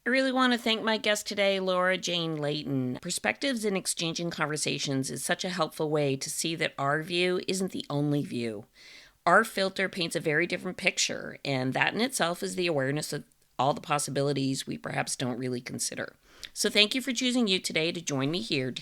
I really want to thank my guest today, Laura Jane Layton. Perspectives in exchanging conversations is such a helpful way to see that our view isn't the only view. Our filter paints a very different picture, and that in itself is the awareness of all the possibilities we perhaps don't really consider. So thank you for choosing you today to join me here,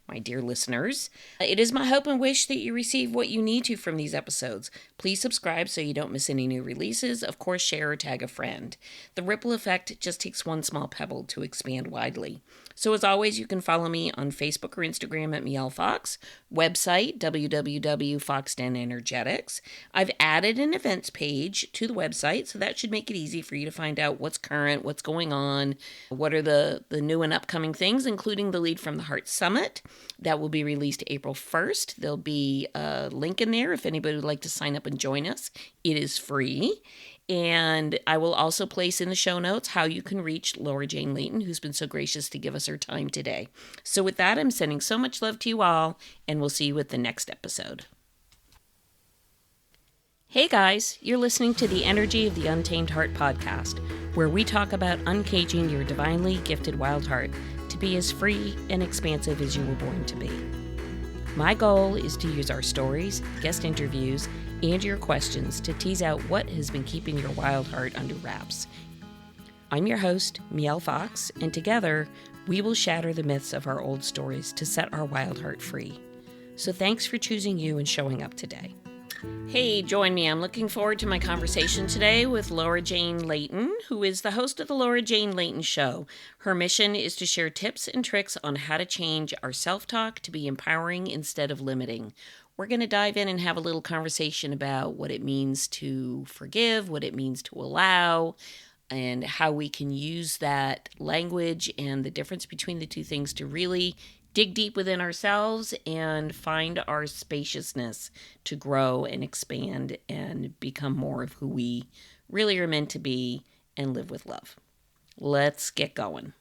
my dear listeners. It is my hope and wish that you receive what you need to from these episodes. Please subscribe so you don't miss any new releases. Of course, share or tag a friend. The ripple effect just takes one small pebble to expand widely. So as always, you can follow me on Facebook or Instagram at Miel Fox, website www.foxdenenergetics. I've added an events page to the website, so that should make it easy for you to find out what's current, what's going on, what are the new and upcoming things, including the Lead from the Heart Summit. That will be released April 1st. There'll be a link in there if anybody would like to sign up and join us. It is free. And I will also place in the show notes how you can reach Laura Jane Layton, who's been so gracious to give us her time today. So with that, I'm sending so much love to you all, and we'll see you at the next episode. Hey guys, you're listening to the Energy of the Untamed Heart podcast, where we talk about uncaging your divinely gifted wild heart to be as free and expansive as you were born to be. My goal is to use our stories, guest interviews, and your questions to tease out what has been keeping your wild heart under wraps. I'm your host, Miel Fox, and together we will shatter the myths of our old stories to set our wild heart free. So thanks for choosing you and showing up today. Hey, join me. I'm looking forward to my conversation today with Laura Jane Layton, who is the host of the Laura Jane Layton Show. Her mission is to share tips and tricks on how to change our self-talk to be empowering instead of limiting. We're going to dive in and have a little conversation about what it means to forgive, what it means to allow, and how we can use that language and the difference between the two things to really dig deep within ourselves and find our spaciousness to grow and expand and become more of who we really are meant to be and live with love. Let's get going.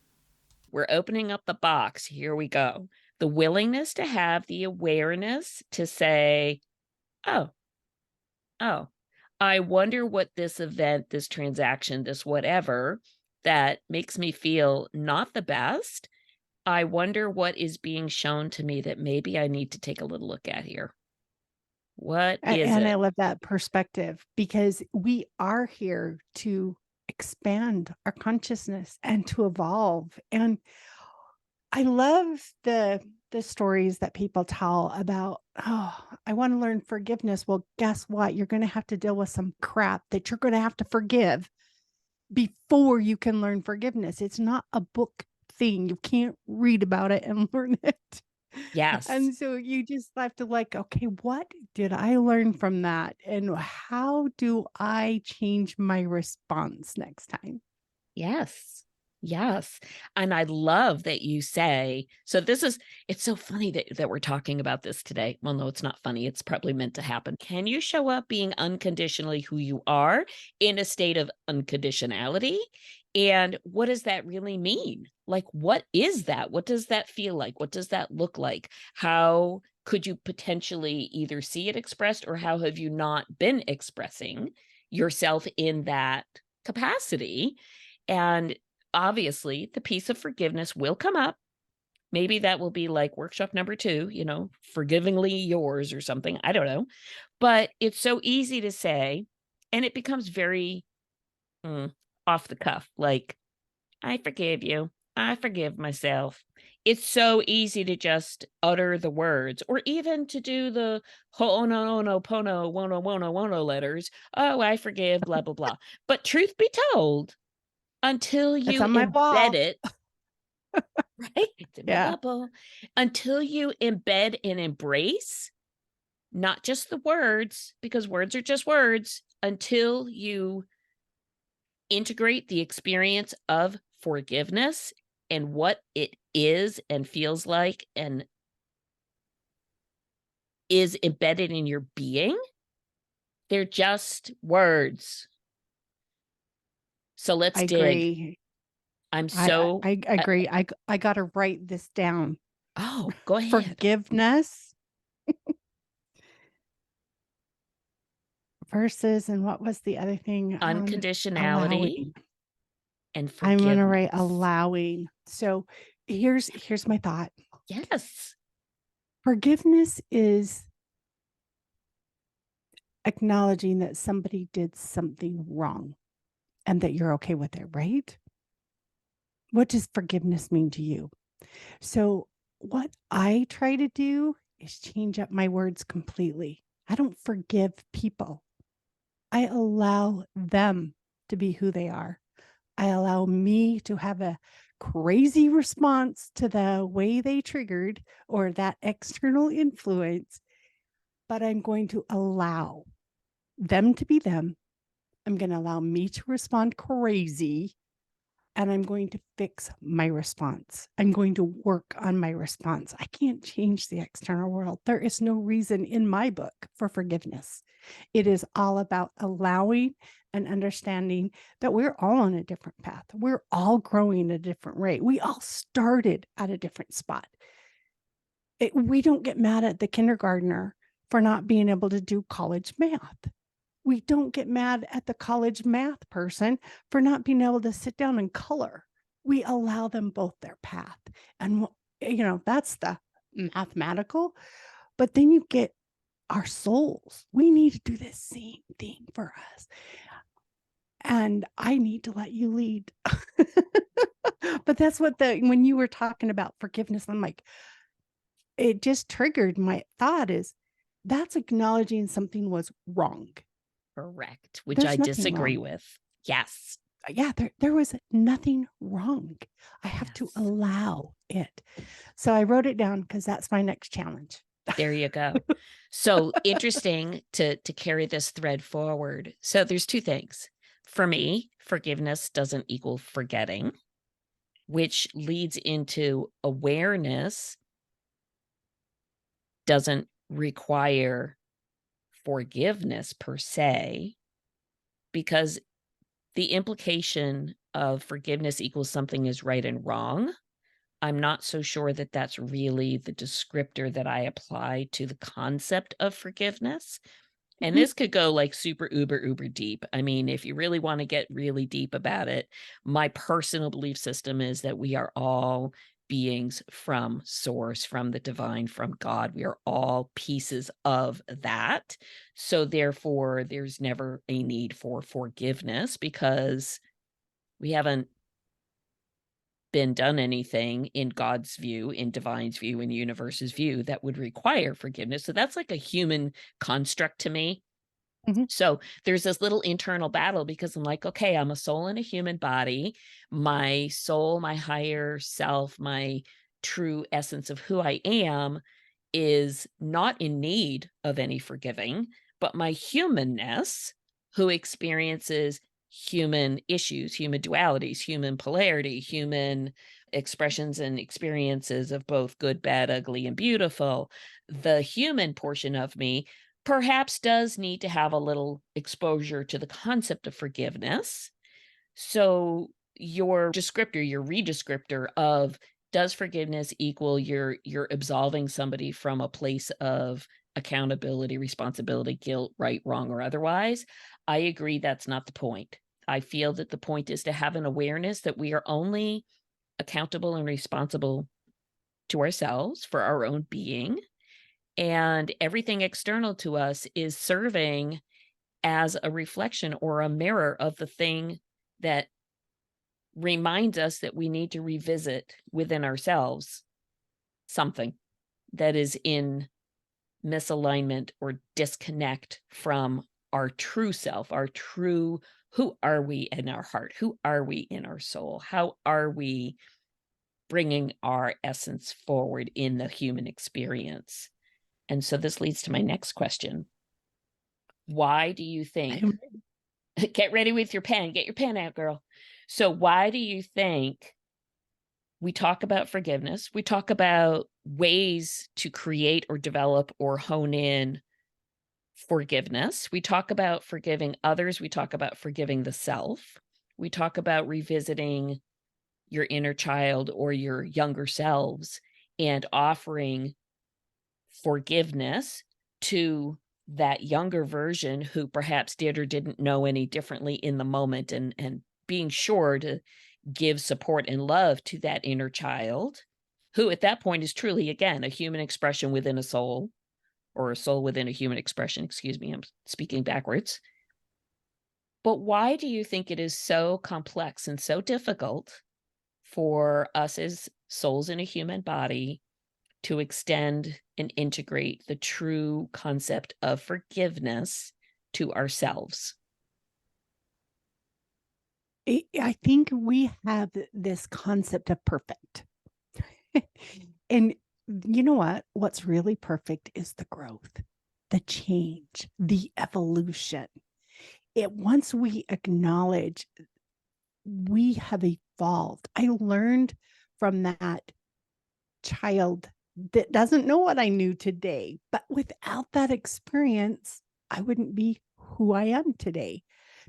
We're opening up the box. Here we go. The willingness to have the awareness to say, oh, I wonder what this event, this transaction, this whatever that makes me feel not the best. I wonder what is being shown to me that maybe I need to take a little look at here. What is And it? I love that perspective because we are here to expand our consciousness and to evolve. And I love the stories that people tell about, oh, I want to learn forgiveness. Well, guess what? You're going to have to deal with some crap that you're going to have to forgive before you can learn forgiveness. It's not a book thing. You can't read about it and learn it. Yes. And so you just have to okay, what did I learn from that? And how do I change my response next time? Yes. Yes. And I love that you say, so it's so funny that we're talking about this today. Well, no, it's not funny. It's probably meant to happen. Can you show up being unconditionally who you are in a state of unconditionality? And what does that really mean? Like, what is that? What does that feel like? What does that look like? How could you potentially either see it expressed, or how have you not been expressing yourself in that capacity? And obviously, the piece of forgiveness will come up. Maybe that will be like workshop number 2, forgivingly yours or something. I don't know. But it's so easy to say, and it becomes very off the cuff, like, I forgive you. I forgive myself. It's so easy to just utter the words, or even to do the ho'ononopono wono wono wono letters. Oh, I forgive, blah, blah, blah. But truth be told, until It's you on my embed wall. it, right? It's in my Yeah. bubble. Until you embed and embrace not just the words, because words are just words, until you integrate the experience of forgiveness and what it is and feels like and is embedded in your being, they're just words. So let's I dig. agree. I'm I so I agree. I got to write this down. go ahead. Forgiveness versus, and what was the other thing? Unconditionality. Allowing. and I'm going to write forgiveness. allowing. So here's my thought. Yes. Forgiveness is acknowledging that somebody did something wrong and that you're okay with it, right? What does forgiveness mean to you? So, what I try to do is change up my words completely. I don't forgive people, I allow them to be who they are. I allow me to have a crazy response to the way they triggered or that external influence, but I'm going to allow them to be them. I'm going to allow me to respond crazy, and I'm going to fix my response. I'm going to work on my response. I can't change the external world. There is no reason in my book for forgiveness. It is all about allowing and understanding that we're all on a different path. We're all growing at a different rate. We all started at a different spot. We don't get mad at the kindergartner for not being able to do college math. We don't get mad at the college math person for not being able to sit down and color. We allow them both their path. And, that's the mathematical. But then you get our souls. We need to do the same thing for us. And I need to let you lead. But that's what when you were talking about forgiveness, I'm like, it just triggered my thought is that's acknowledging something was wrong. Correct. Which I There's nothing disagree wrong. with. Yes. Yeah, there was nothing wrong. I have to Yes. allow it. So I wrote it down because that's my next challenge. There you go. So interesting to carry this thread forward. So there's two things. For me, forgiveness doesn't equal forgetting, which leads into awareness doesn't require forgiveness per se, because the implication of forgiveness equals something is right and wrong. I'm not so sure that that's really the descriptor that I apply to the concept of forgiveness. And Mhm. this could go like super uber deep. I mean, if you really want to get really deep about it, my personal belief system is that we are all beings from source, from the divine, from God. We are all pieces of that. So therefore, there's never a need for forgiveness because we haven't been done anything in God's view, in divine's view, in universe's view that would require forgiveness. So that's like a human construct to me. Mhm. So there's this little internal battle because I'm like, okay, I'm a soul in a human body. My soul, my higher self, my true essence of who I am is not in need of any forgiving, but my humanness, who experiences human issues, human dualities, human polarity, human expressions and experiences of both good, bad, ugly, and beautiful, the human portion of me perhaps does need to have a little exposure to the concept of forgiveness. So your descriptor, your redescriptor of does forgiveness equal you're absolving somebody from a place of accountability, responsibility, guilt, right, wrong, or otherwise? I agree that's not the point. I feel that the point is to have an awareness that we are only accountable and responsible to ourselves for our own being, and everything external to us is serving as a reflection or a mirror of the thing that reminds us that we need to revisit within ourselves something that is in misalignment or disconnect from our true self, our true who are we in our heart? Who are we in our soul? How are we bringing our essence forward in the human experience? And so this leads to my next question. Why do you think, I'm- get ready with your pen, get your pen out, girl. So why do you think we talk about forgiveness? We talk about ways to create or develop or hone in forgiveness. We talk about forgiving others. We talk about forgiving the self. We talk about revisiting your inner child or your younger selves and offering forgiveness to that younger version who perhaps did or didn't know any differently in the moment and being sure to give support and love to that inner child, who at that point is truly, again, a human expression within a soul, or a soul within a human expression. Excuse me, I'm speaking backwards. But why do you think it is so complex and so difficult for us as souls in a human body to extend and integrate the true concept of forgiveness to ourselves? I think we have this concept of perfect. And you know what? What's really perfect is the growth, the change, the evolution. Once we acknowledge we have evolved, I learned from that child that doesn't know what I knew today, but without that experience, I wouldn't be who I am today.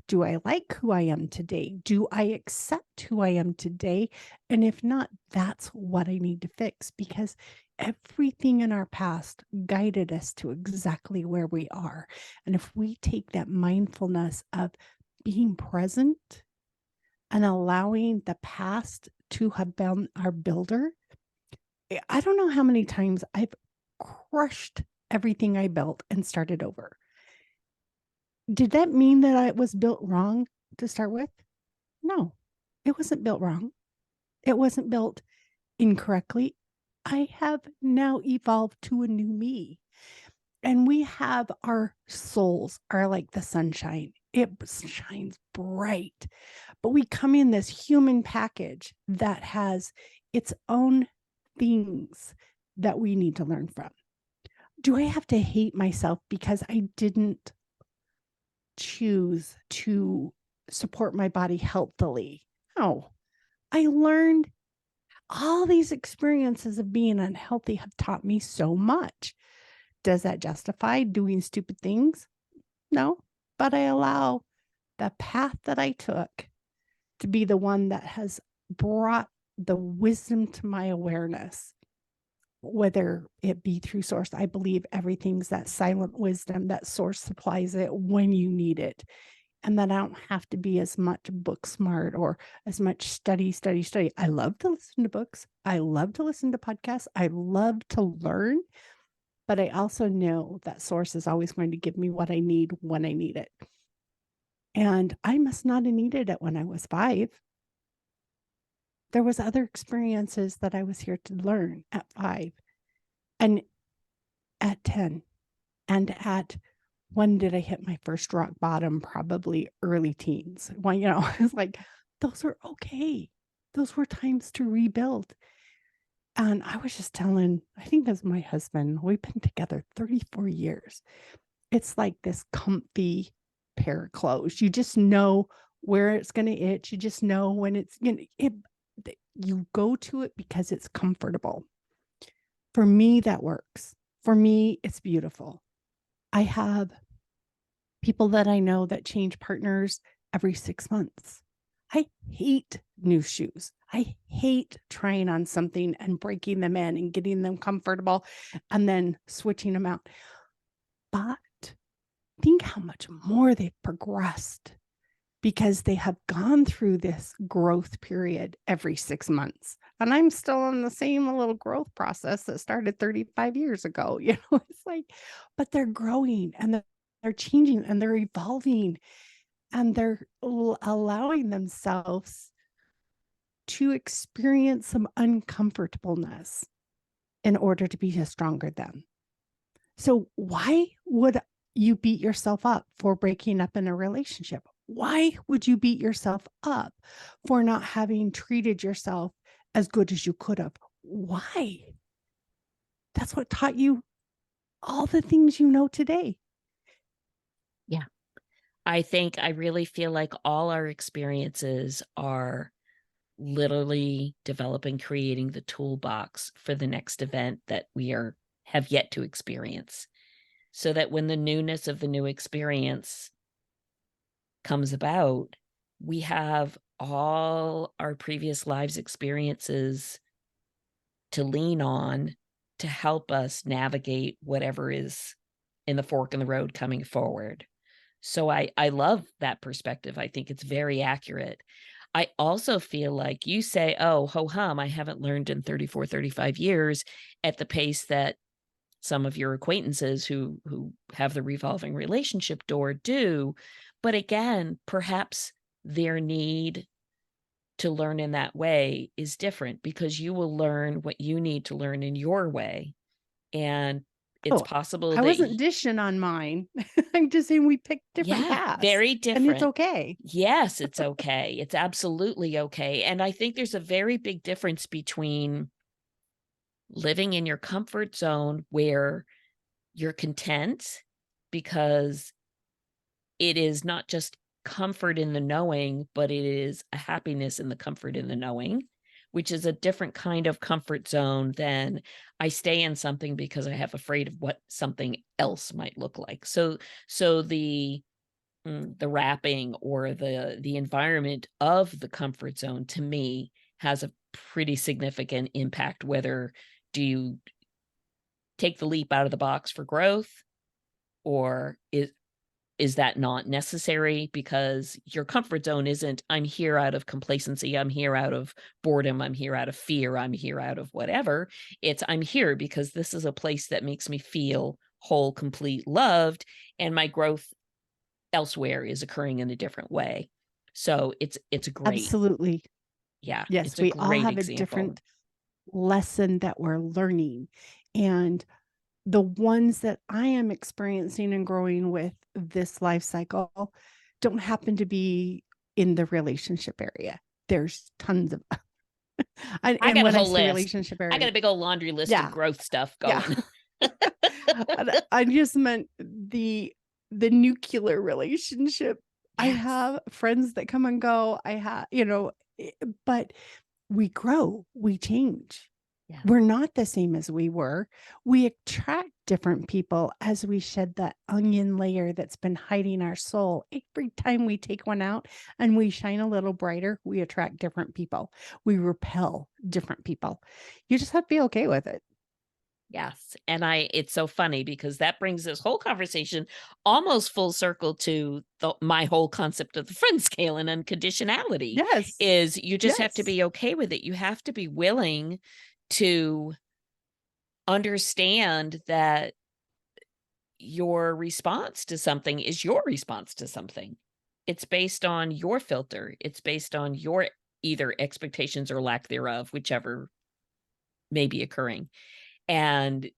Do I like who I am today? Do I accept who I am today? And if not, that's what I need to fix, because everything in our past guided us to exactly where we are. And if we take that mindfulness of being present and allowing the past to have been our builder, I don't know how many times I've crushed everything I built and started over. Did that mean that it was built wrong to start with? No, it wasn't built wrong. It wasn't built incorrectly. I have now evolved to a new me. And we have our souls are like the sunshine. It shines bright. But we come in this human package that has its own things that we need to learn from. Do I have to hate myself because I didn't choose to support my body healthily? No, I learned all these experiences of being unhealthy have taught me so much. Does that justify doing stupid things? No, but I allow the path that I took to be the one that has brought the wisdom to my awareness, whether it be through source. I believe everything's that silent wisdom that source supplies it when you need it. And that I don't have to be as much book smart or as much study. I love to listen to books. I love to listen to podcasts. I love to learn, but I also know that source is always going to give me what I need when I need it. And I must not have needed it when I was 5. There was other experiences that I was here to learn at 5 and at 10 and at when did I hit my first rock bottom? Probably early teens. Well, it's like, those were okay. Those were times to rebuild. And I was just telling, I think as my husband, we've been together 34 years. It's like this comfy pair of clothes. You just know where it's going to itch. You just know when it's, you go to it because it's comfortable. For me, that works. For me, it's beautiful. I have people that I know that change partners every 6 months. I hate new shoes. I hate trying on something and breaking them in and getting them comfortable and then switching them out. But think how much more they've progressed because they have gone through this growth period every 6 months. And I'm still in the same little growth process that started 35 years ago. It's like, but they're growing and they're changing and they're evolving and they're allowing themselves to experience some uncomfortableness in order to be a stronger them. So why would you beat yourself up for breaking up in a relationship? Why would you beat yourself up for not having treated yourself as good as you could have? Why? That's what taught you all the things you know today. Yeah. I really feel like all our experiences are literally developing, creating the toolbox for the next event that we have yet to experience. So that when the newness of the new experience comes about, we have all our previous lives' experiences to lean on to help us navigate whatever is in the fork in the road coming forward. So I love that perspective. I think it's very accurate. I also feel like you say, oh, ho hum, I haven't learned in 34, 35 years at the pace that some of your acquaintances who have the revolving relationship door do. But again, perhaps their need to learn in that way is different because you will learn what you need to learn in your way. And it's Oh, possible I that wasn't dishing on mine. I'm just saying we picked different yeah, paths very and it's different. okay. Yes, it's okay. It's absolutely okay. And I think there's a very big difference between living in your comfort zone where you're content because it is not just comfort in the knowing, but it is a happiness in the comfort in the knowing, which is a different kind of comfort zone than I stay in something because I have afraid of what something else might look like. So the wrapping or the environment of the comfort zone to me has a pretty significant impact. Whether do you take the leap out of the box for growth, or is that not necessary because your comfort zone isn't I'm here out of complacency, I'm here out of boredom, I'm here out of fear, I'm here out of whatever. It's I'm here because this is a place that makes me feel whole, complete, loved, and my growth elsewhere is occurring in a different way. So it's a great, Absolutely. yeah, Yes, it's a we all great have a example. different lesson that we're learning. And the ones that I am experiencing and growing with this life cycle don't happen to be in the relationship area. There's tons of I and got a when I whole say list. relationship I got area, a big old laundry list of yeah, growth stuff yeah. going. I just meant the nuclear relationship. I Yes. have friends that come and go. I have, but we grow, we change. Yeah. We're not the same as we were. We attract different people as we shed that onion layer that's been hiding our soul. Every time we take one out and we shine a little brighter, we attract different people. We repel different people. You just have to be okay with it. Yes. And it's so funny because that brings this whole conversation almost full circle to my whole concept of the friend scale and unconditionality Yes. is you just have to Yes. be okay with it. You have to be willing to understand that your response to something is your response to something. It's based on your filter. It's based on your either expectations or lack thereof, whichever may be occurring. And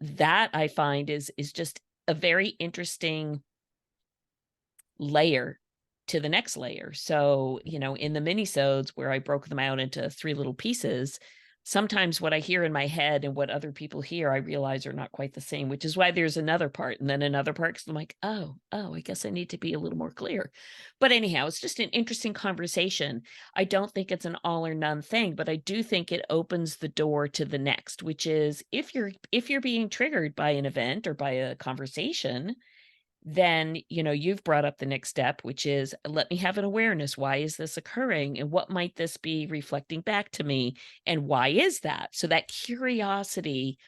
that I find is just a very interesting layer to the next layer. So, in the minisodes where I broke them out into 3 little pieces, sometimes what I hear in my head and what other people hear, I realize are not quite the same, which is why there's another part and then another part, 'cause I'm like, "Oh, I guess I need to be a little more clear." But anyhow, it's just an interesting conversation. I don't think it's an all or none thing, but I do think it opens the door to the next, which is if you're being triggered by an event or by a conversation, then, you've brought up the next step, which is let me have an awareness. Why is this occurring? And what might this be reflecting back to me? And why is that? So that curiosity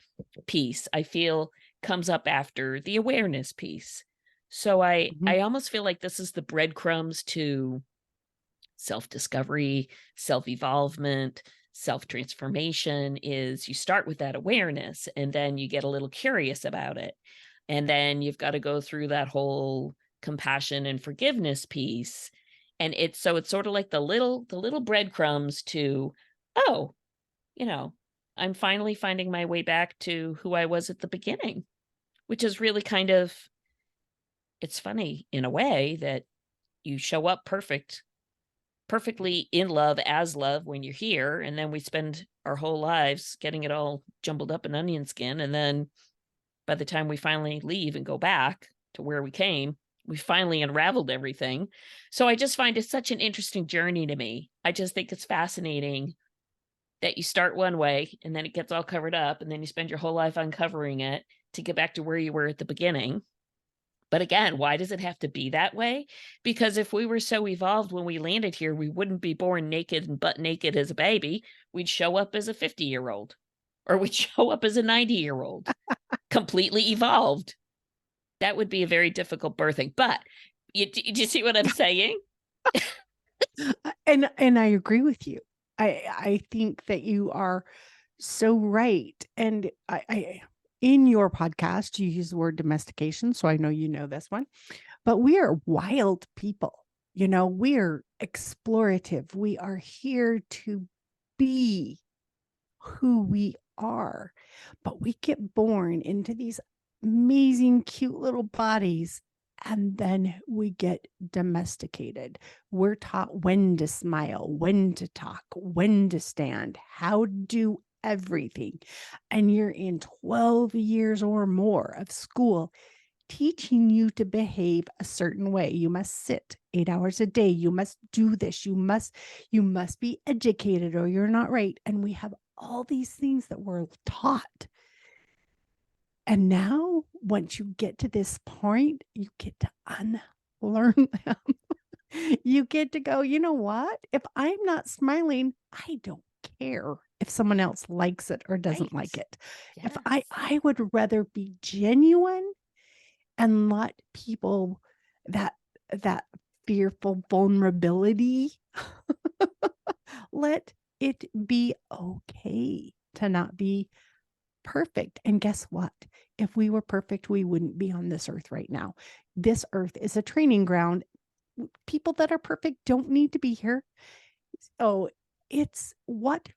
piece, I feel, comes up after the awareness piece. So I Mhm. I almost feel like this is the breadcrumbs to self-discovery, self-evolvement, self-transformation is you start with that awareness and then you get a little curious about it. And then you've got to go through that whole compassion and forgiveness piece. And it's sort of like the little breadcrumbs to, oh, you know, I'm finally finding my way back to who I was at the beginning, which is really kind of it's funny in a way that you show up perfectly in love as love when you're here, and then we spend our whole lives getting it all jumbled up in onion skin, and then by the time we finally leave and go back to where we came, we finally unraveled everything. So I just find it such an interesting journey to me. I just think it's fascinating that you start one way and then it gets all covered up and then you spend your whole life uncovering it to get back to where you were at the beginning. But again, why does it have to be that way? Because if we were so evolved when we landed here, we wouldn't be born naked and butt naked as a baby. We'd show up as a 50-year-old or we'd show up as a 90-year-old, completely evolved. That would be a very difficult birthing. But do you see what I'm saying? And I agree with you. I think that you are so right. And I in your podcast, you use the word domestication. So I know you know this one, but we are wild people. We're explorative. We are here to be who we are, but we get born into these amazing, cute little bodies. And then we get domesticated. We're taught when to smile, when to talk, when to stand, how to do everything. And you're in 12 years or more of school teaching you to behave a certain way. You must sit 8 hours a day. You must do this. You must be educated or you're not right. And we have all these things that we're taught. And now, once you get to this point, you get to unlearn them. You get to go, you know what? If I'm not smiling, I don't care if someone else likes it or doesn't like it. Yes. If I would rather be genuine and let people that fearful vulnerability, let it be okay to not be perfect. And guess what? If we were perfect, we wouldn't be on this earth right now. This earth is a training ground. People that are perfect don't need to be here. So it's what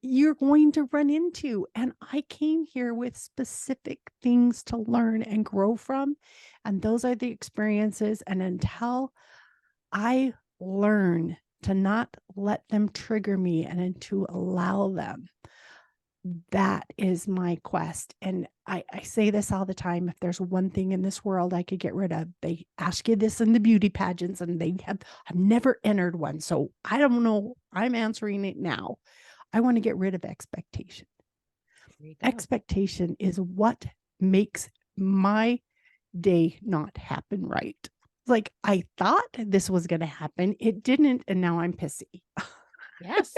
you're going to run into. And I came here with specific things to learn and grow from. And those are the experiences. And until I learn to not let them trigger me and to allow them, that is my quest. And I say this all the time. If there's one thing in this world I could get rid of, they ask you this in the beauty pageants and I've never entered one. So I don't know. I'm answering it now. I want to get rid of expectation. Expectation is what makes my day not happen right. Like I thought this was going to happen. It didn't. And now I'm pissy. Yes.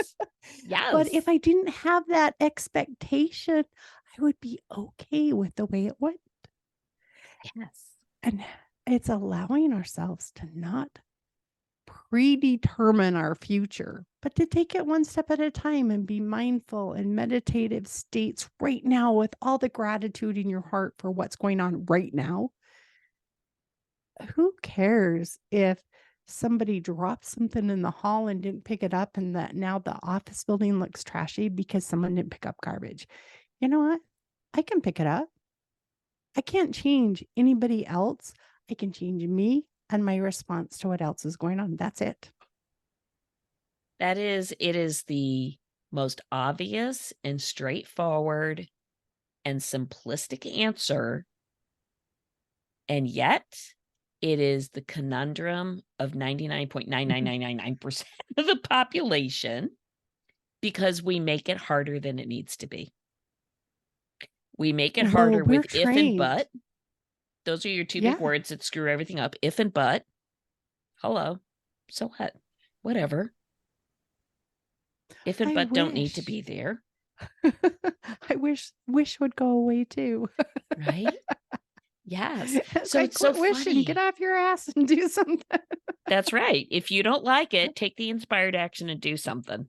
Yes. But if I didn't have that expectation, I would be okay with the way it went. Yes. And it's allowing ourselves to not predetermine our future, but to take it one step at a time and be mindful in meditative states right now with all the gratitude in your heart for what's going on right now. Who cares if somebody dropped something in the hall and didn't pick it up and that now the office building looks trashy because someone didn't pick up garbage? You know what? I can pick it up. I can't change anybody else. I can change me and my response to what else is going on. That's it. It is the most obvious and straightforward and simplistic answer. And yet it is the conundrum of 99.99999% of the population because we make it harder than it needs to be. We make it harder with if and but. Those are your two big words that screw everything up. If and but. Hello. So what? Whatever. If and but don't need to be there. I wish would go away too. Right? Yes. So it's so funny. Get off your ass and do something. That's right. If you don't like it, take the inspired action and do something.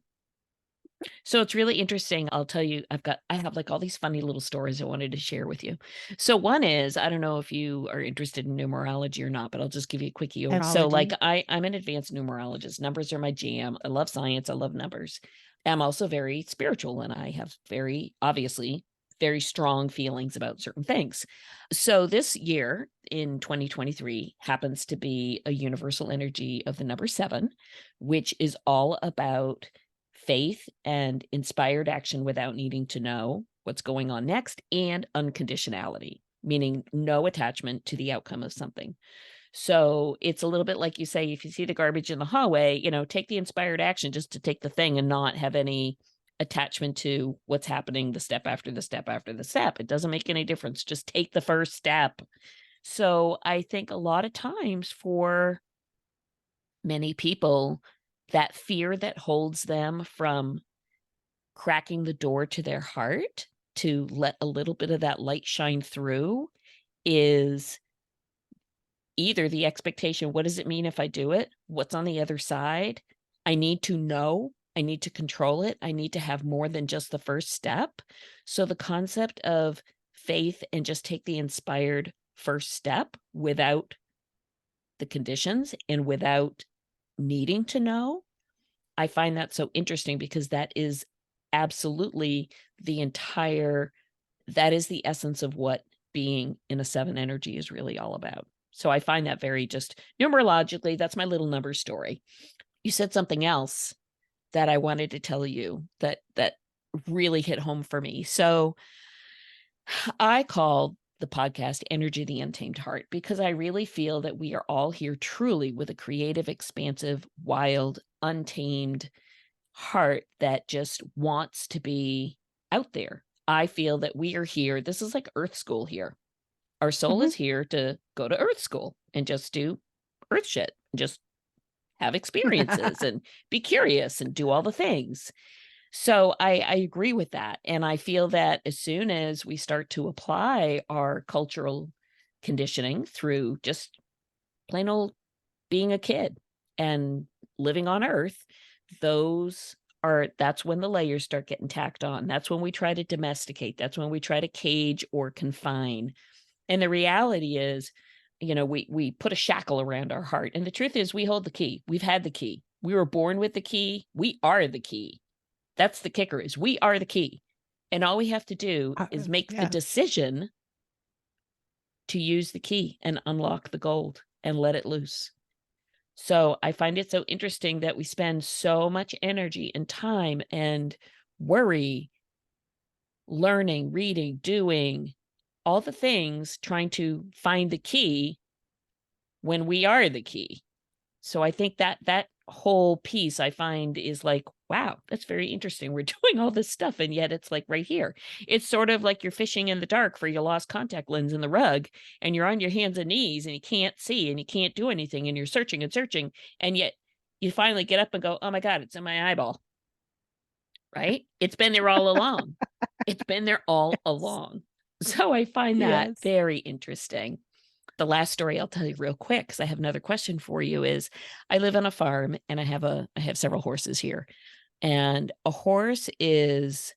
So it's really interesting. I'll tell you, I have like all these funny little stories I wanted to share with you. So one is, I don't know if you are interested in numerology or not, but I'll just give you a quickie. So like I'm an advanced numerologist. Numbers are my jam. I love science. I love numbers. I'm also very spiritual and I have obviously very strong feelings about certain things. So this year in 2023 happens to be a universal energy of the number 7, which is all about faith and inspired action without needing to know what's going on next, and unconditionality, meaning no attachment to the outcome of something. So it's a little bit like you say, if you see the garbage in the hallway, take the inspired action just to take the thing and not have any attachment to what's happening the step after the step after the step. It doesn't make any difference. Just take the first step. So I think a lot of times for many people, that fear that holds them from cracking the door to their heart to let a little bit of that light shine through is either the expectation, what does it mean if I do it? What's on the other side? I need to know. I need to control it. I need to have more than just the first step. So the concept of faith and just take the inspired first step without the conditions and without needing to know, I find that so interesting because that is absolutely that is the essence of what being in a 7 energy is really all about. So I find that very just numerologically, that's my little number story. You said something else that I wanted to tell you that really hit home for me. So I called the podcast Energy of the Untamed Heart because I really feel that we are all here truly with a creative, expansive, wild, untamed heart that just wants to be out there. I feel that we are here. This is like Earth school here. Our soul is here to go to Earth school and just do Earth shit, just have experiences and be curious and do all the things. So I agree with that. And I feel that as soon as we start to apply our cultural conditioning through just plain old being a kid and living on Earth, that's when the layers start getting tacked on. That's when we try to domesticate. That's when we try to cage or confine. And the reality is, we put a shackle around our heart. And the truth is we hold the key. We've had the key. We were born with the key. We are the key. That's the kicker, is we are the key. And all we have to do is make the decision to use the key and unlock the gold and let it loose. So I find it so interesting that we spend so much energy and time and worry, learning, reading, doing all the things, trying to find the key when we are the key. So I think that whole piece I find is like, wow, that's very interesting. We're doing all this stuff and yet it's like right here. It's sort of like you're fishing in the dark for your lost contact lens in the rug and you're on your hands and knees and you can't see and you can't do anything and you're searching and searching. And yet you finally get up and go, oh my God, it's in my eyeball. Right? It's been there all along. It's been there all along. So I find that very interesting. The last story I'll tell you real quick, because I have another question for you, is I live on a farm and I have several horses here. And a horse is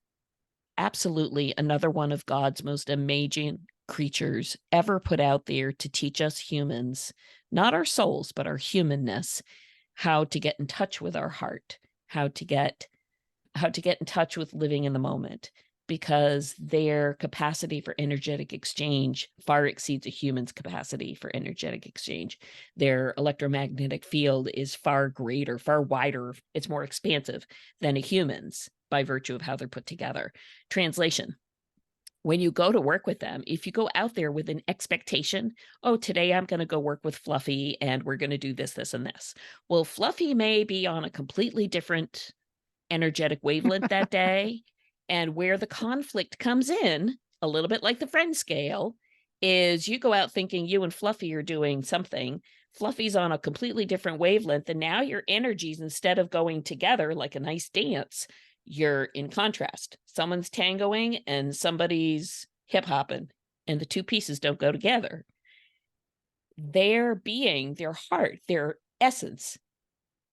absolutely another one of God's most amazing creatures ever put out there to teach us humans, not our souls, but our humanness, how to get in touch with our heart, how to get in touch with living in the moment, because their capacity for energetic exchange far exceeds a human's capacity for energetic exchange. Their electromagnetic field is far greater, far wider. It's more expansive than a human's by virtue of how they're put together. Translation: when you go to work with them, if you go out there with an expectation, oh, today I'm going to go work with Fluffy and we're going to do this, this, and this. Well, Fluffy may be on a completely different energetic wavelength that day. And where the conflict comes in, a little bit like the friend scale, is you go out thinking you and Fluffy are doing something. Fluffy's on a completely different wavelength. And now your energies, instead of going together like a nice dance, you're in contrast. Someone's tangoing and somebody's hip hopping, and the two pieces don't go together. Their being, their heart, their essence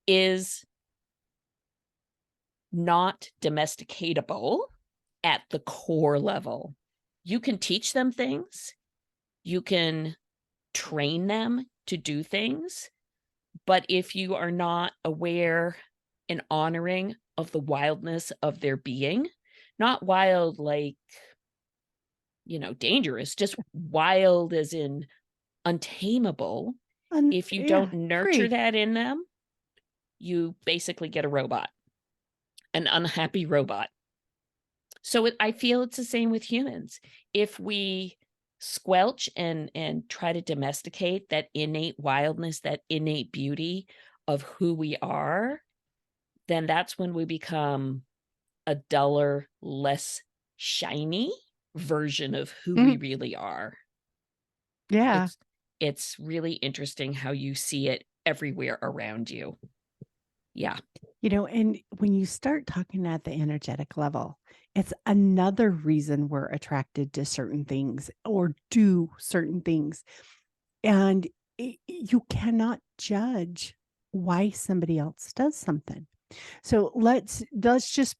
is not domesticatable at the core level. You can teach them things, you can train them to do things, but if you are not aware and honoring of the wildness of their being, not wild like, dangerous, just wild as in untamable, if you don't nurture that in them, you basically get a robot. An unhappy robot. So I feel it's the same with humans. If we squelch and try to domesticate that innate wildness, that innate beauty of who we are, then that's when we become a duller, less shiny version of who we really are. Yeah. It's really interesting how you see it everywhere around you. Yeah. And when you start talking at the energetic level, it's another reason we're attracted to certain things or do certain things. And you cannot judge why somebody else does something. So let's just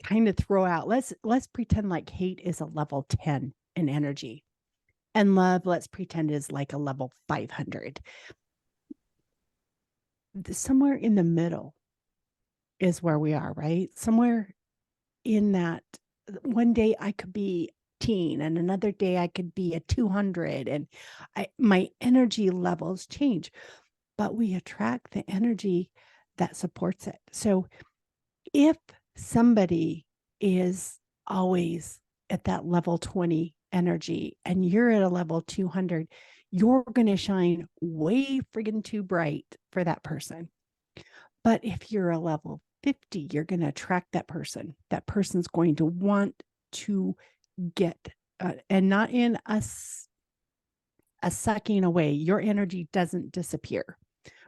kind of throw out, let's pretend like hate is a level 10 in energy, and love, let's pretend, is like a level 500. Somewhere in the middle is where we are, right? Somewhere in that, one day I could be teen and another day I could be a 200, and my energy levels change, but we attract the energy that supports it. So if somebody is always at that level 20 energy and you're at a level 200, you're going to shine way friggin' too bright for that person. But if you're a level 50, you're going to attract that person. That person's going to want to get, and not in a sucking away. Your energy doesn't disappear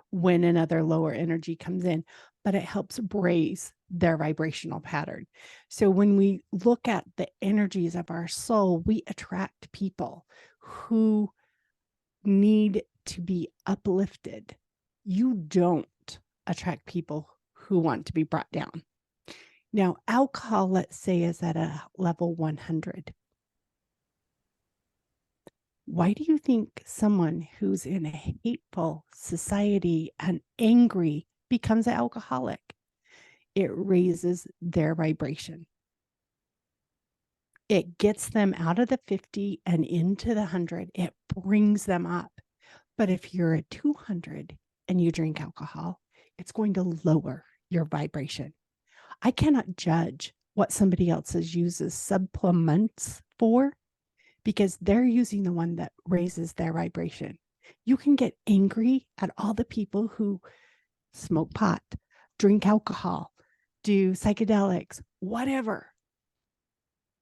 when another lower energy comes in, but it helps raise their vibrational pattern. So when we look at the energies of our soul, we attract people who need to be uplifted. You don't attract people who want to be brought down. Now, alcohol, let's say, is at a level 100. Why do you think someone who's in a hateful society and angry becomes an alcoholic? It raises their vibration. It gets them out of the 50 and into the 100. It brings them up. But if you're at 200 and you drink alcohol, it's going to lower your vibration. I cannot judge what somebody else uses supplements for, because they're using the one that raises their vibration. You can get angry at all the people who smoke pot, drink alcohol, do psychedelics, whatever.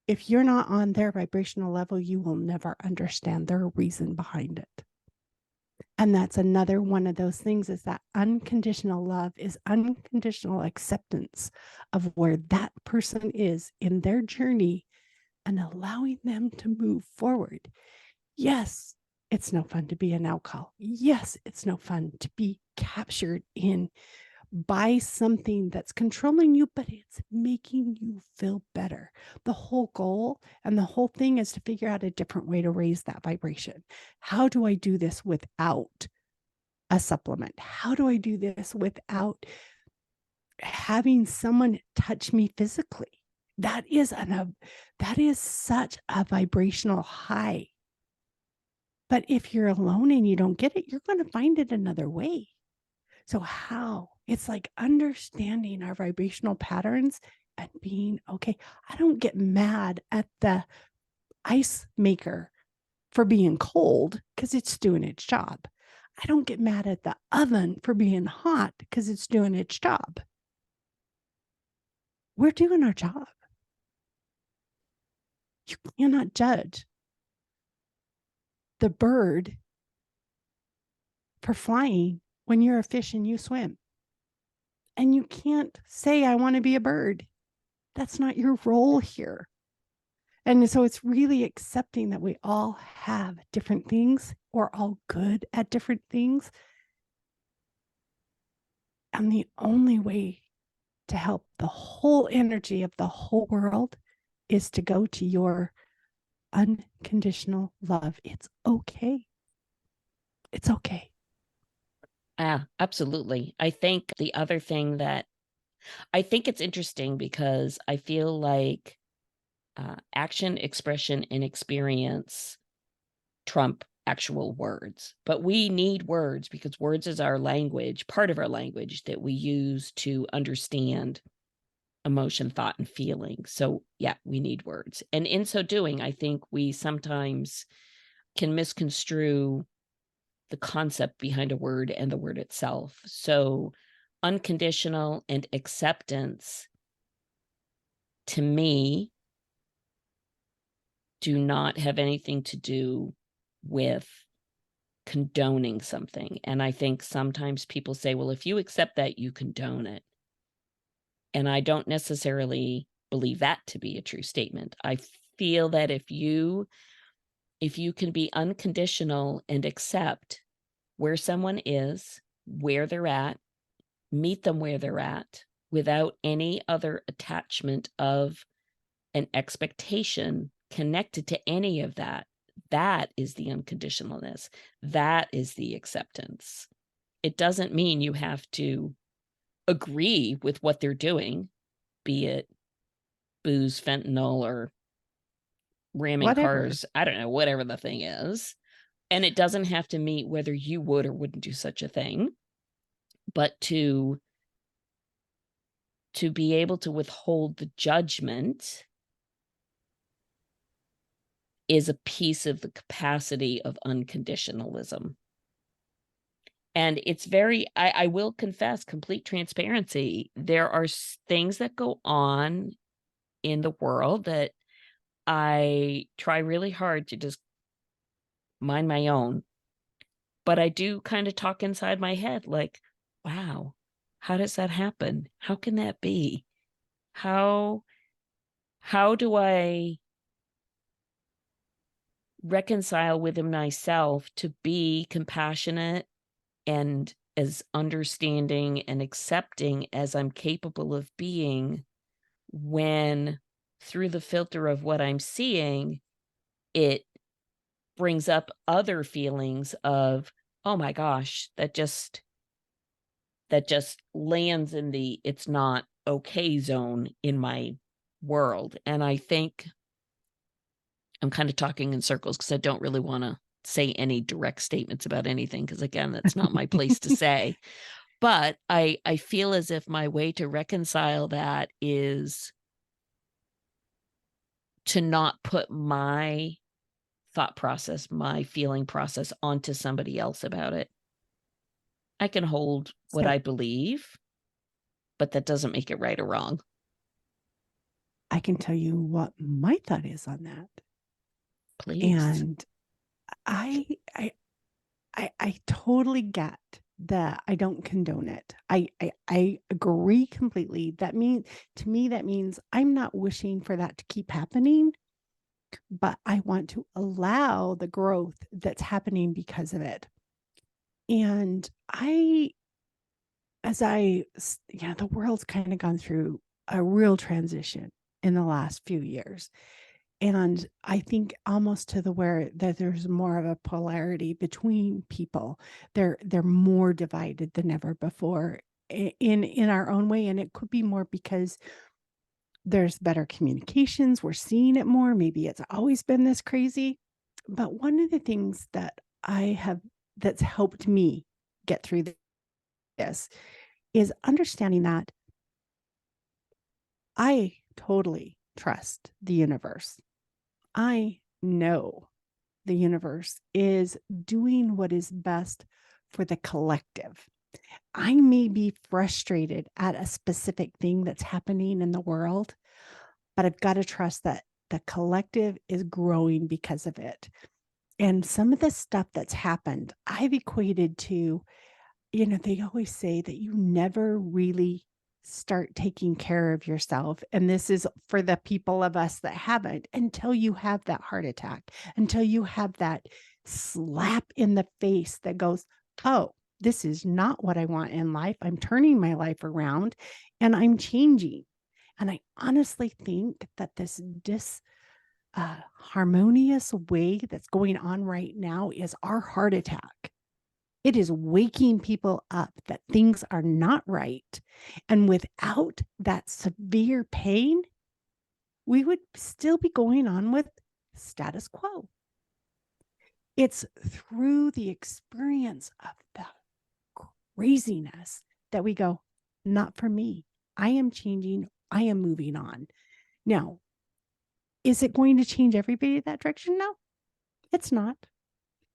If you're not on their vibrational level, you will never understand their reason behind it. And that's another one of those things, is that unconditional love is unconditional acceptance of where that person is in their journey and allowing them to move forward. Yes, it's no fun to be an alcohol. Yes, it's no fun to be captured in by something that's controlling you, but it's making you feel better. The whole goal and the whole thing is to figure out a different way to raise that vibration. How do I do this without a supplement? How do I do this without having someone touch me physically? That is such a vibrational high. But if you're alone and you don't get it, you're going to find it another way. So how? It's like understanding our vibrational patterns and being okay. I don't get mad at the ice maker for being cold because it's doing its job. I don't get mad at the oven for being hot because it's doing its job. We're doing our job. You cannot judge the bird for flying when you're a fish and you swim. And you can't say, I want to be a bird. That's not your role here. And so it's really accepting that we all have different things. We're all good at different things. And the only way to help the whole energy of the whole world is to go to your unconditional love. It's okay. It's okay. Absolutely. I think the other thing that I think it's interesting, because I feel like action, expression, and experience trump actual words. But we need words because words is our language, part of our language that we use to understand emotion, thought, and feeling. So yeah, we need words. And in so doing, I think we sometimes can misconstrue the concept behind a word and the word itself. So unconditional and acceptance, to me, do not have anything to do with condoning something. And I think sometimes people say, well, if you accept that, you condone it. And I don't necessarily believe that to be a true statement. I feel that if you can be unconditional and accept where someone is, where they're at, meet them where they're at without any other attachment of an expectation connected to any of that. That is the unconditionalness. That is the acceptance. It doesn't mean you have to agree with what they're doing, be it booze, fentanyl, or ramming Whatever. cars. I don't know, whatever the thing is. And it doesn't have to meet whether you would or wouldn't do such a thing, but to be able to withhold the judgment is a piece of the capacity of unconditionalism. And it's very, I will confess, complete transparency. There are things that go on in the world that I try really hard to just mind my own. But I do kind of talk inside my head like, wow, how does that happen? How can that be? How do I reconcile within myself to be compassionate and as understanding and accepting as I'm capable of being, when through the filter of what I'm seeing, it brings up other feelings of, oh my gosh, that just lands in the it's not okay zone in my world. And I think I'm kind of talking in circles because I don't really want to say any direct statements about anything, because again, that's not my place to say. But I feel as if my way to reconcile that is to not put my thought process, my feeling process onto somebody else about it. I can hold what I believe, but that doesn't make it right or wrong. I can tell you what my thought is on that. Please. And I totally get that. I don't condone it. I agree completely. That means, to me, that means I'm not wishing for that to keep happening, but I want to allow the growth that's happening because of it. And the world's kind of gone through a real transition in the last few years. And I think almost to the where that there's more of a polarity between people. They're more divided than ever before in our own way. And it could be more because there's better communications. We're seeing it more. Maybe it's always been this crazy. But one of the things that that's helped me get through this is understanding that I totally trust the universe. I know the universe is doing what is best for the collective. I may be frustrated at a specific thing that's happening in the world, but I've got to trust that the collective is growing because of it. And some of the stuff that's happened, I've equated to, they always say that you never really start taking care of yourself. And this is for the people of us that haven't, until you have that heart attack, until you have that slap in the face that goes, oh, this is not what I want in life. I'm turning my life around and I'm changing. And I honestly think that this harmonious way that's going on right now is our heart attack. It is waking people up that things are not right. And without that severe pain, we would still be going on with status quo. It's through the experience of the craziness that we go, not for me. I am changing. I am moving on. Now, is it going to change everybody that direction? No, it's not.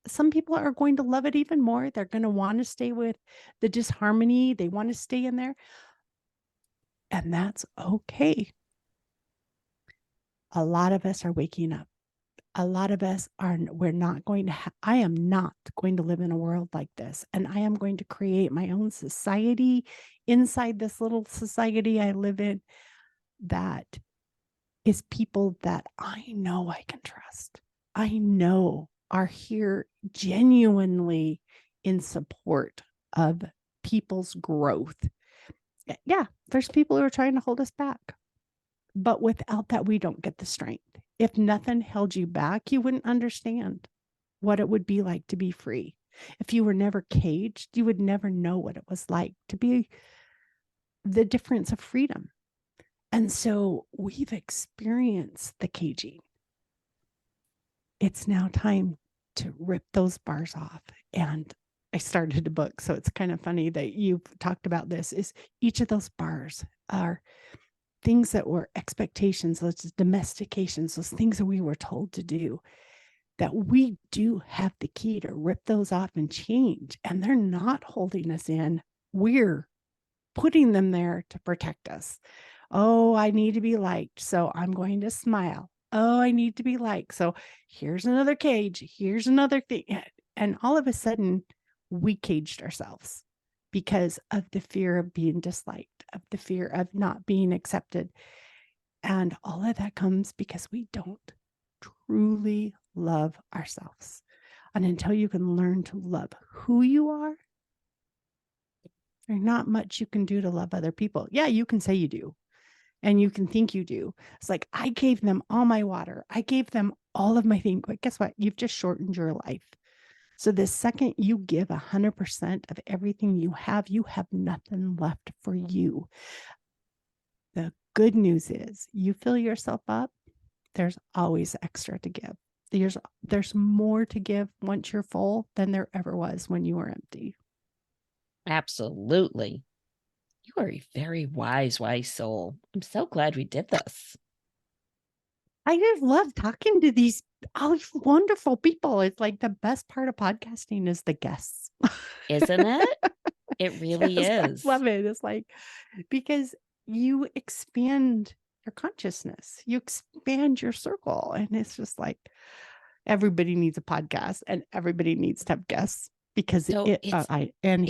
Some people are going to love it even more. They're going to want to stay with the disharmony. They want to stay in there. And that's okay. A lot of us are waking up. A lot of us we're not going to, I am not going to live in a world like this. And I am going to create my own society inside this little society I live in that is people that I know I can trust. I know are here genuinely in support of people's growth. Yeah, there's people who are trying to hold us back. But without that, we don't get the strength. If nothing held you back, you wouldn't understand what it would be like to be free. If you were never caged, you would never know what it was like to be the difference of freedom. And so we've experienced the caging. It's now time to rip those bars off. And I started a book, so it's kind of funny that you've talked about this, is each of those bars are things that were expectations, those domestications, those things that we were told to do, that we do have the key to rip those off and change. And they're not holding us in. We're putting them there to protect us. Oh, I need to be liked, so I'm going to smile. Oh, I need to be liked. So here's another cage. Here's another thing. And all of a sudden, we caged ourselves because of the fear of being disliked, of the fear of not being accepted. And all of that comes because we don't truly love ourselves. And until you can learn to love who you are, there's not much you can do to love other people. Yeah, you can say you do. And you can think you do. It's like, I gave them all my water. I gave them all of my thing. But guess what? You've just shortened your life. So the second you give 100% of everything you have nothing left for you. The good news is you fill yourself up, there's always extra to give. There's more to give once you're full than there ever was when you were empty. Absolutely. You are a very wise soul. I'm so glad we did this. I just love talking to these wonderful people. It's like the best part of podcasting is the guests. Isn't it? It really yes, is. I love it. It's like, because you expand your consciousness, you expand your circle. And it's just like, everybody needs a podcast and everybody needs to have guests. Because so here I am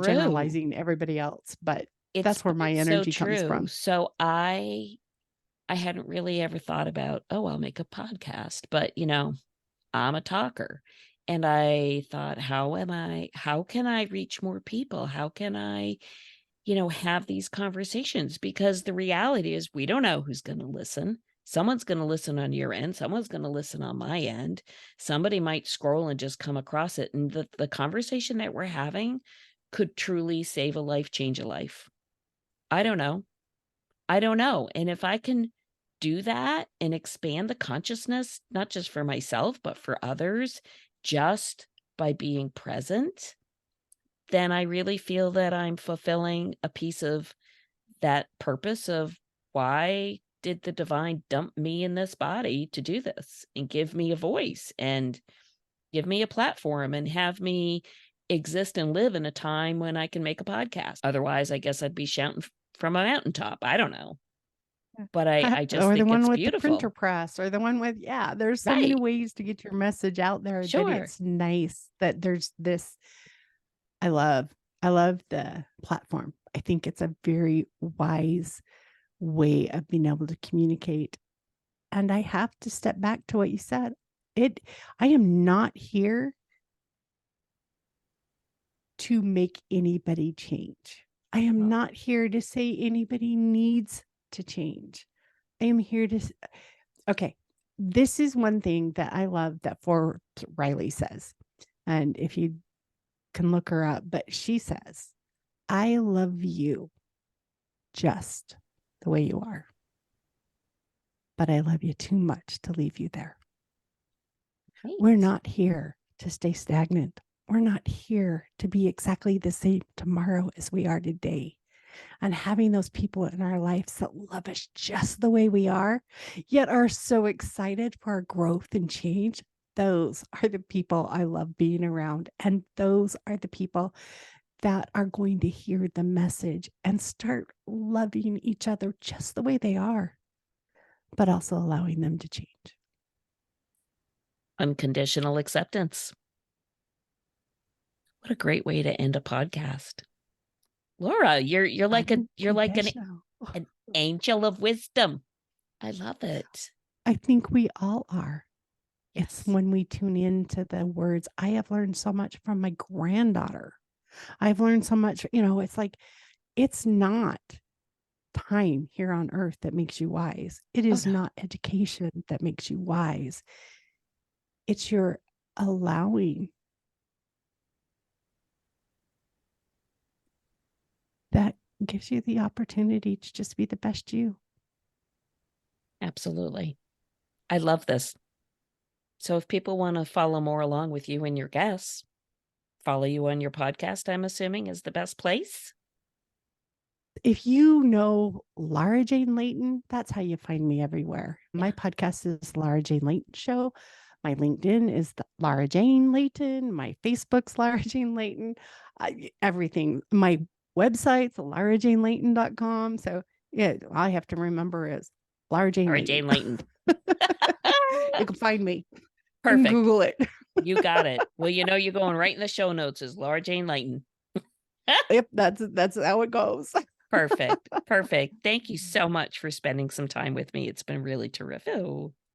generalizing everybody else, but that's where my energy comes from. So I hadn't really ever thought about, I'll make a podcast, but I'm a talker. And I thought, how can I reach more people? How can I, have these conversations? Because the reality is we don't know who's going to listen. Someone's going to listen on your end. Someone's going to listen on my end. Somebody might scroll and just come across it. And the conversation that we're having could truly save a life, change a life. I don't know. And if I can do that and expand the consciousness, not just for myself, but for others, just by being present, then I really feel that I'm fulfilling a piece of that purpose of why did the divine dump me in this body to do this and give me a voice and give me a platform and have me exist and live in a time when I can make a podcast. Otherwise, I guess I'd be shouting from a mountaintop. I don't know. But I just or think the one it's with beautiful. The printer press, or the one with, there's so many ways to get your message out there. Sure. That it's nice that there's this. I love the platform. I think it's a very wise way of being able to communicate. And I have to step back to what you said. I am not here to make anybody change. I am not here to say anybody needs to change. I am here to, okay, this is one thing that I love that Fort Riley says. And if you can look her up, but she says, I love you just the way you are, but I love you too much to leave you there. Right. We're not here to stay stagnant. We're not here to be exactly the same tomorrow as we are today. And having those people in our lives that love us just the way we are, yet are so excited for our growth and change, those are the people I love being around. And those are the people that are going to hear the message and start loving each other just the way they are, but also allowing them to change. Unconditional acceptance. What a great way to end a podcast. Laura, you're like an angel of wisdom. I love it. I think we all are. It's Yes. when we tune into the words. I have learned so much from my granddaughter. I've learned so much, it's like, it's not time here on earth that makes you wise. It Oh, is no. not education that makes you wise. It's your allowing that gives you the opportunity to just be the best you. Absolutely. I love this. So if people want to follow more along with you and your guests, follow you on your podcast, I'm assuming, is the best place. If you know Laura Jane Layton, that's how you find me everywhere. My Yeah. podcast is Laura Jane Layton Show. My LinkedIn is Laura Jane Layton. My Facebook's Laura Jane Layton. Everything. My website's laurajanelayton.com. So yeah, all I have to remember is Laura Jane All right, Layton. Jane Layton. You can find me. You can Perfect. Google it. You got it. Well, you're going right in the show notes is Laura Jane Layton. Yep, that's how it goes. Perfect. Perfect. Thank you so much for spending some time with me. It's been really terrific. Oh.